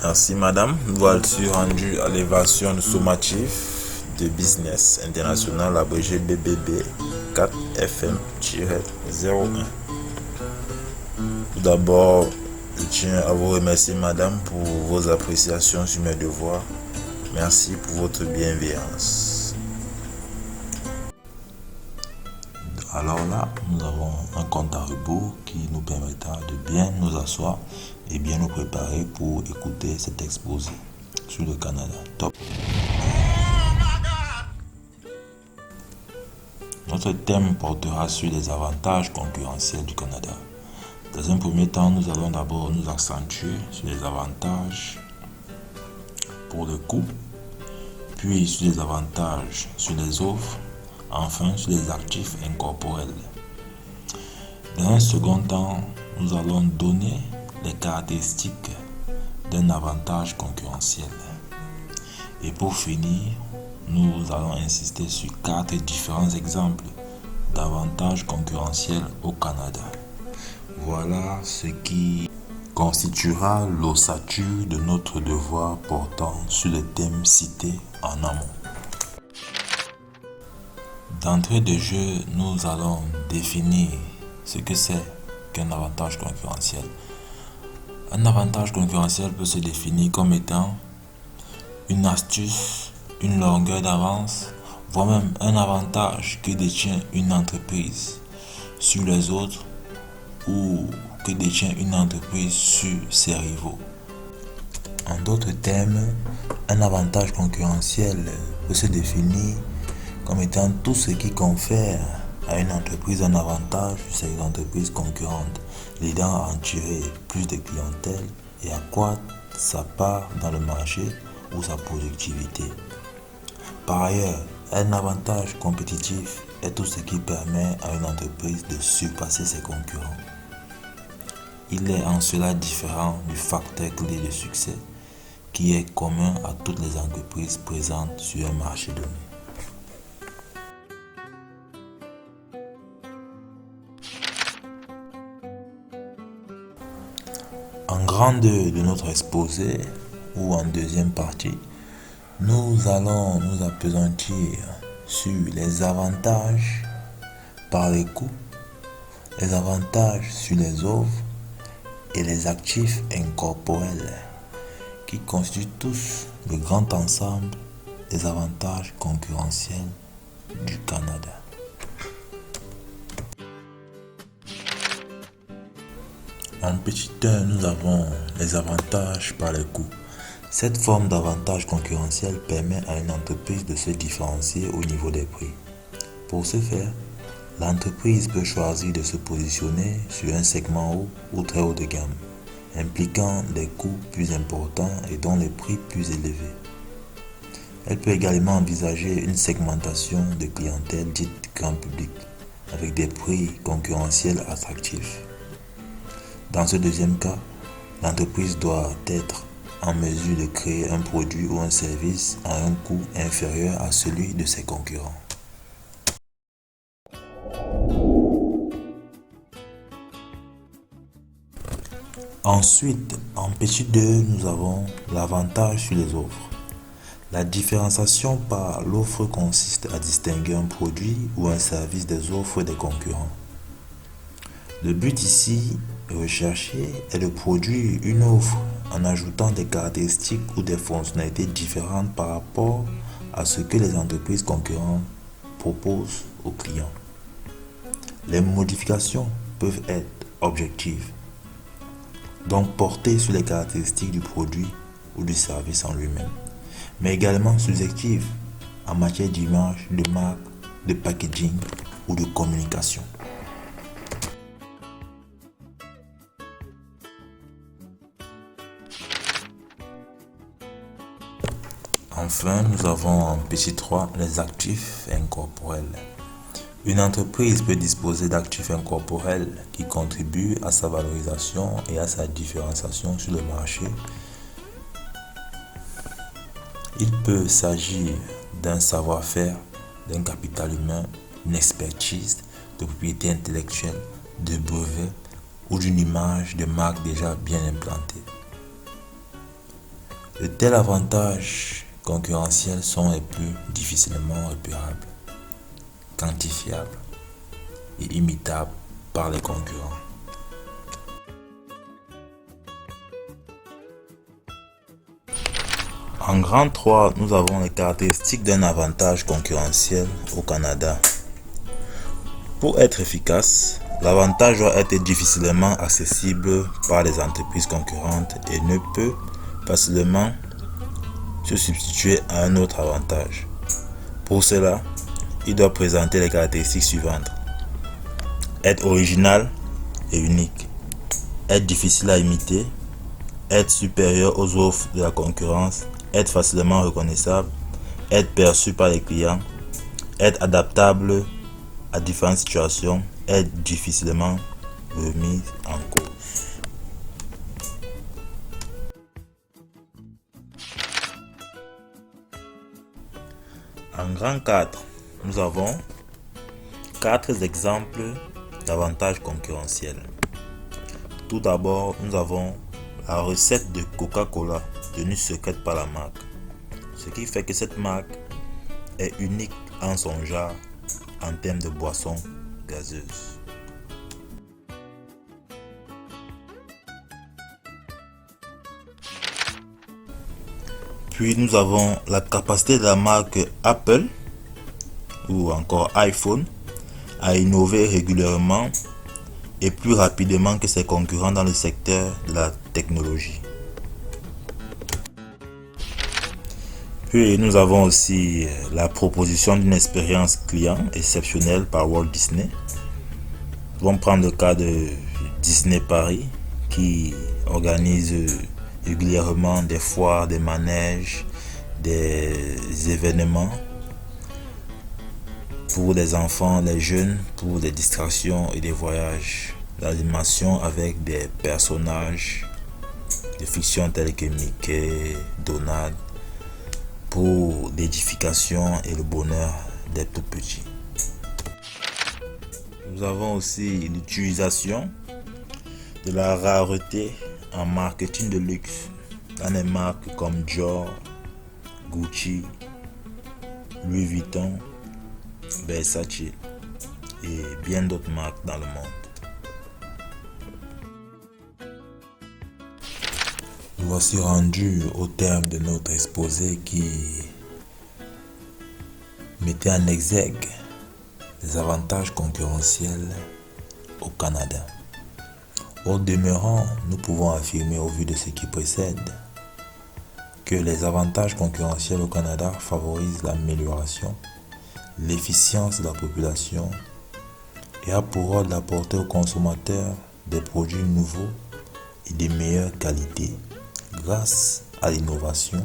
Merci madame. Nous voici rendus à l'évaluation sommative de business international abrégé BBB 4FM-01. Tout d'abord, je tiens à vous remercier madame pour vos appréciations sur mes devoirs. Merci pour votre bienveillance. Alors là, nous avons un compte à rebours qui nous permettra de bien nous asseoir et bien nous préparer pour écouter cet exposé sur le Canada. Top. Notre thème portera sur les avantages concurrentiels du Canada. Dans un premier temps, nous allons d'abord nous accentuer sur les avantages pour le coût, puis sur les avantages sur les offres, enfin sur les actifs incorporels. Dans un second temps, nous allons donner les caractéristiques d'un avantage concurrentiel. Et pour finir, nous allons insister sur 4 différents exemples d'avantages concurrentiels au Canada. Voilà ce qui constituera l'ossature de notre devoir portant sur les thèmes cités en amont. D'entrée de jeu, nous allons définir ce que c'est qu'un avantage concurrentiel. Un avantage concurrentiel peut se définir comme étant une astuce, une longueur d'avance, voire même un avantage que détient une entreprise sur les autres ou que détient une entreprise sur ses rivaux. En d'autres termes, un avantage concurrentiel peut se définir comme étant tout ce qui confère à une entreprise un avantage sur ses entreprises concurrentes, l'aidant à en tirer plus de clientèle et accroître sa part dans le marché ou sa productivité. Par ailleurs, un avantage compétitif est tout ce qui permet à une entreprise de surpasser ses concurrents. Il est en cela différent du facteur clé de succès qui est commun à toutes les entreprises présentes sur un marché donné. En grande de notre exposé, ou en deuxième partie, nous allons nous appesantir sur les avantages par les coûts, les avantages sur les offres et les actifs incorporels qui constituent tous le grand ensemble des avantages concurrentiels du Canada. En petit 1, nous avons les avantages par les coûts. Cette forme d'avantage concurrentiel permet à une entreprise de se différencier au niveau des prix. Pour ce faire, l'entreprise peut choisir de se positionner sur un segment haut ou très haut de gamme, impliquant des coûts plus importants et dont les prix plus élevés. Elle peut également envisager une segmentation de clientèle dite grand public, avec des prix concurrentiels attractifs. Dans ce deuxième cas, l'entreprise doit être en mesure de créer un produit ou un service à un coût inférieur à celui de ses concurrents. Ensuite, en petit 2, nous avons l'avantage sur les offres. La différenciation par l'offre consiste à distinguer un produit ou un service des offres des concurrents. Le but ici recherché est de produire une offre en ajoutant des caractéristiques ou des fonctionnalités différentes par rapport à ce que les entreprises concurrentes proposent aux clients. Les modifications peuvent être objectives, donc portées sur les caractéristiques du produit ou du service en lui-même, mais également subjectives en matière d'image, de marque, de packaging ou de communication. Enfin, nous avons en petit 3 les actifs incorporels. Une entreprise peut disposer d'actifs incorporels qui contribuent à sa valorisation et à sa différenciation sur le marché. Il peut s'agir d'un savoir-faire, d'un capital humain, d'une expertise, de propriété intellectuelle, de brevets ou d'une image de marque déjà bien implantée. De tels avantages concurrentiels sont les plus difficilement repérables, quantifiables et imitables par les concurrents. En grand 3, nous avons les caractéristiques d'un avantage concurrentiel au Canada. Pour être efficace, l'avantage doit être difficilement accessible par les entreprises concurrentes et ne peut facilement se substituer à un autre avantage. Pour cela, il doit présenter les caractéristiques suivantes. Être original et unique. Être difficile à imiter. Être supérieur aux offres de la concurrence. Être facilement reconnaissable. Être perçu par les clients. Être adaptable à différentes situations. Être difficilement remis en cause. En grand 4, nous avons 4 exemples d'avantages concurrentiels. Tout d'abord, nous avons la recette de Coca-Cola, tenue secrète par la marque. Ce qui fait que cette marque est unique en son genre en termes de boissons gazeuses. Puis nous avons la capacité de la marque Apple ou encore iPhone à innover régulièrement et plus rapidement que ses concurrents dans le secteur de la technologie. Puis nous avons aussi la proposition d'une expérience client exceptionnelle par Walt Disney. Nous allons prendre le cas de Disney Paris qui organise régulièrement des foires, des manèges, des événements pour les enfants, les jeunes, pour des distractions et des voyages d'animation avec des personnages de fiction tels que Mickey, Donald, pour l'édification et le bonheur des tout petits. Nous avons aussi l'utilisation de la rareté en marketing de luxe dans des marques comme Dior, Gucci, Louis Vuitton, Versace et bien d'autres marques dans le monde. Nous voici rendus au terme de notre exposé qui mettait en exergue les avantages concurrentiels au Canada. Au demeurant, nous pouvons affirmer au vu de ce qui précède que les avantages concurrentiels au Canada favorisent l'amélioration, l'efficience de la population et a pour rôle d'apporter aux consommateurs des produits nouveaux et de meilleure qualité grâce à l'innovation,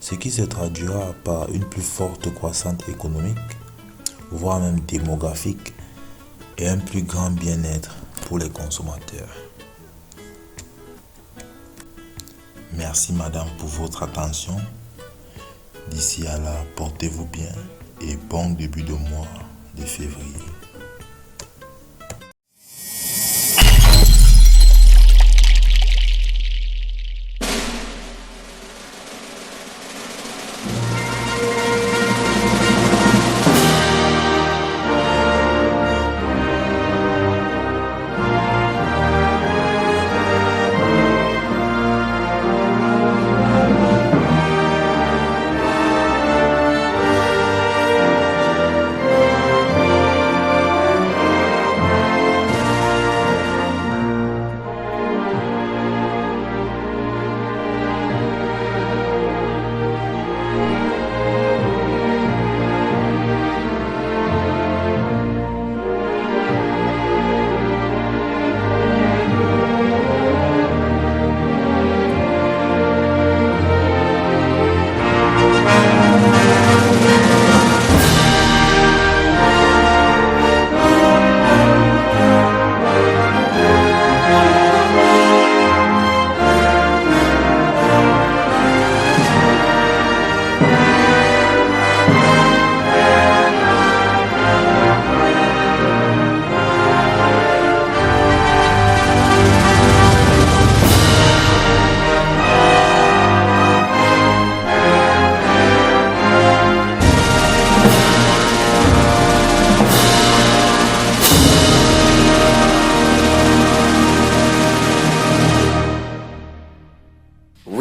ce qui se traduira par une plus forte croissance économique, voire même démographique, et un plus grand bien-être pour les consommateurs. Merci madame pour votre attention. D'ici à là, portez-vous bien et bon début de mois de février.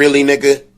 really, nigga?